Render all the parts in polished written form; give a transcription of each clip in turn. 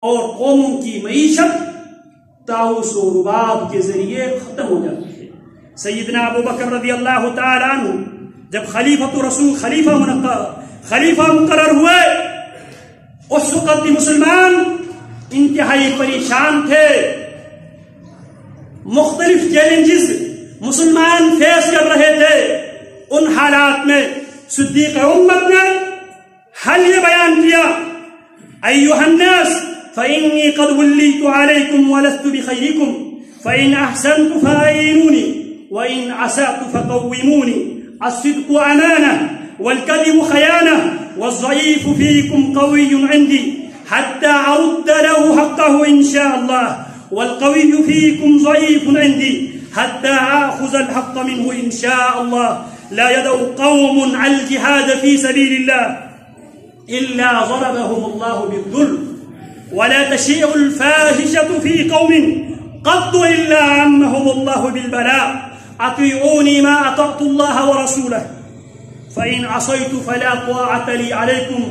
اور قوموں کی معیشت طاؤس و رباب کے ذریعے ختم ہو جاتی ہے۔ سیدنا ابو بکر رضی اللہ تعالیٰ عنہ جب خلیفہ مقرر ہوئے، اس وقت بھی مسلمان انتہائی پریشان تھے۔ مختلف چیلنجز مسلمان فیس کر رہے تھے۔ ان حالات میں صدیق امت نے حل یہ بیان کیا، ایھا الناس فإنی قد ولیت علیکم ولست بخیرکم فإن احسنت فأعینونی وإن اسأت فقومونی الصدق امانة والكذب خيانة والضعيف فيكم قوي عندي حتى أرد له حقه إن شاء الله والقوي فيكم ضعيف عندي حتى آخذ الحق منه إن شاء الله لا يدعو قوم على الجهاد في سبيل الله إلا ضربهم الله بالذل ولا تشيع الفاحشة في قوم قط إلا عمهم الله بالبلاء أطيعوني ما أطعت الله ورسوله فَإِنْ عَصَيْتُ فَلَا طَاعَةَ لِي عَلَيْكُمْ۔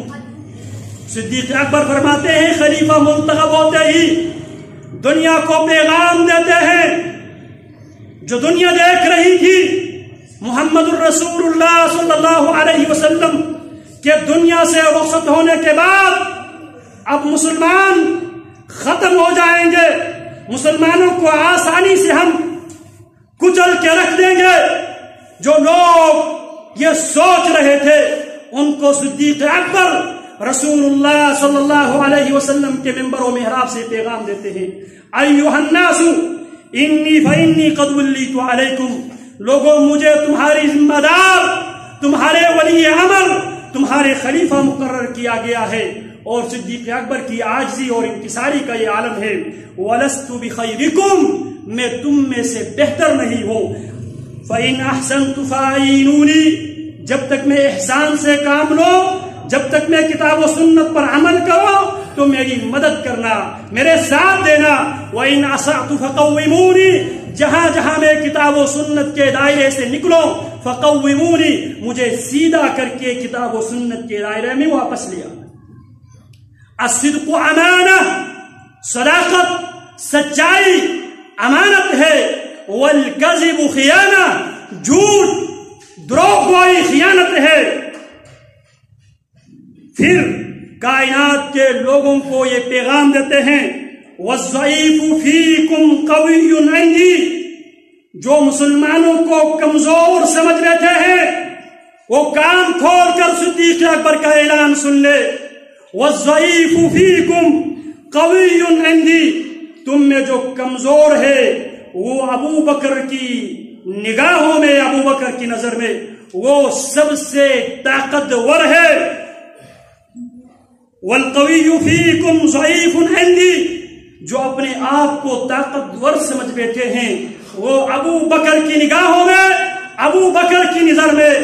صدیق اکبر فرماتے ہیں خلیفہ منتخب ہوتے ہی دنیا کو پیغام دیتے ہیں، جو دنیا دیکھ رہی تھی محمد الرسول اللہ صلی اللہ علیہ وسلم کے دنیا سے رخصت ہونے کے بعد اب مسلمان ختم ہو جائیں گے، مسلمانوں کو آسانی سے ہم کچل کے رکھ دیں گے۔ جو لوگ یہ سوچ رہے تھے ان کو صدیق اکبر رسول اللہ صلی اللہ علیہ وسلم کے منبر و محراب سے پیغام دیتے ہیں، ایھا الناس انی فإنی قد ولیت علیکم، لوگوں مجھے تمہاری ذمہ دار، تمہارے ولی امر، تمہارے خلیفہ مقرر کیا گیا ہے۔ اور صدیق اکبر کی عاجزی اور انکساری کا یہ عالم ہے، ولست بخیرکم، میں تم میں سے بہتر نہیں ہوں، فَإِنْ أَحْسَنْتُ فَأَعِینُونِی، جب تک میں احسان سے کام لو، جب تک میں کتاب و سنت پر عمل کرو تو میری مدد کرنا، میرے ساتھ دینا، وَإِنْ أَسَعْتُ فَقَوِّمُونِی، جہاں جہاں میں کتاب و سنت کے دائرے سے نکلو فَقَوِّمُونِی، مجھے سیدھا کر کے کتاب و سنت کے دائرے میں واپس لیا۔ الصدق امانہ، صداقت سچائی امانت ہے، والکذب خیانہ، جھوٹ دروغ گوئی خیانت ہے۔ پھر کائنات کے لوگوں کو یہ پیغام دیتے ہیں، والضعیف فیکم قوی عندی، جو مسلمانوں کو کمزور سمجھ لیتے ہیں وہ کان کھول کر صدیق اکبر کا اعلان سن لے، والضعیف فیکم قوی عندی، تم میں جو کمزور ہے وہ ابو بکر کی نگاہوں میں، ابو بکر کی نظر میں وہ سب سے طاقتور ہے۔ والقوی فیکم ضعیف عندی، جو اپنے آپ کو طاقتور سمجھ بیٹھے ہیں وہ ابو بکر کی نگاہوں میں، ابو بکر کی نظر میں،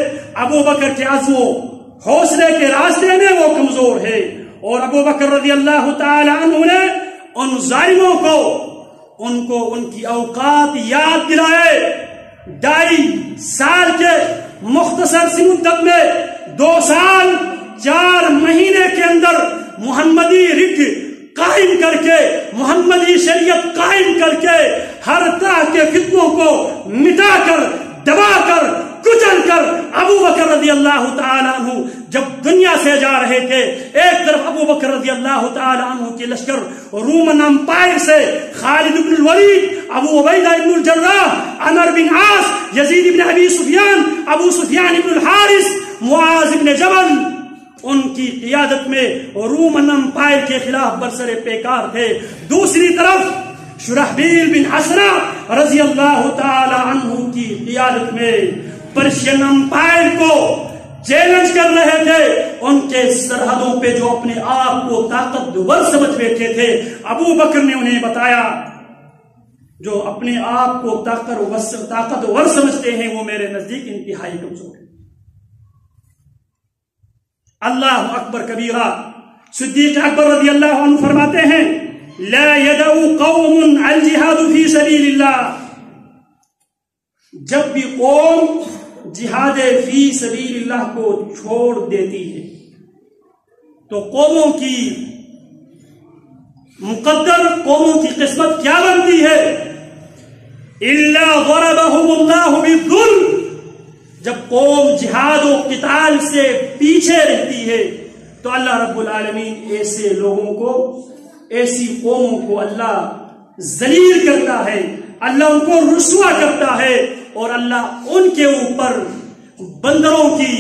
ابو بکر کے عزم و حوصلے کے راستے میں وہ کمزور ہے۔ اور ابو بکر رضی اللہ تعالی عنہ نے ان ظالموں کو ان کی اوقات یاد دلائے۔ 2.5 سال کے مختصر سی مدت میں 2 سال 4 مہینے کے اندر محمدی رگ قائم کر کے، محمدی شریعت قائم کر کے، ہر طرح کے فتنوں کو مٹا کر، دبا کر، کچل کر، ابو بکر رضی اللہ تعالیٰ عنہ جب دنیا سے جا رہے تھے، ایک طرف ابو بکر رضی اللہ تعالیٰ عنہ کے لشکر رومن امپائر سے خالد بن الولید، ابو عبیدہ بن الجراح، عمر بن عاص، یزید بن ابی سفیان، ابو سفیان بن الحارث، معاذ بن جبل، ان کی قیادت میں رومن امپائر کے خلاف برسر پیکار تھے۔ دوسری طرف شرحبیل بن حسنہ رضی اللہ تعالی عنہ کی قیادت میں پرشین امپائر کو چیلنج کر رہے تھے۔ ان کے سرحدوں پہ جو اپنے آپ کو طاقتور سمجھ بیٹھے تھے، ابو بکر نے انہیں بتایا جو اپنے آپ کو طاقتور سمجھتے ہیں وہ میرے نزدیک انتہائی کمزور ہیں۔ اللہ اکبر کبیرہ۔ صدیق اکبر رضی اللہ عنہ فرماتے ہیں، لا يدعو قوم الجہاد فی سبیل اللہ، جب بھی قوم جہاد فی سبیل اللہ کو چھوڑ دیتی ہے تو قوموں کی مقدر قوموں کی قسمت کیا بنتی ہے؟ الا ضربهم اللہ بالذل، جب قوم جہاد و قتال سے پیچھے رہتی ہے تو اللہ رب العالمین ایسے لوگوں کو، ایسی قوموں کو اللہ ذلیل کرتا ہے، اللہ ان کو رسوا کرتا ہے، اور اللہ ان کے اوپر بندروں کی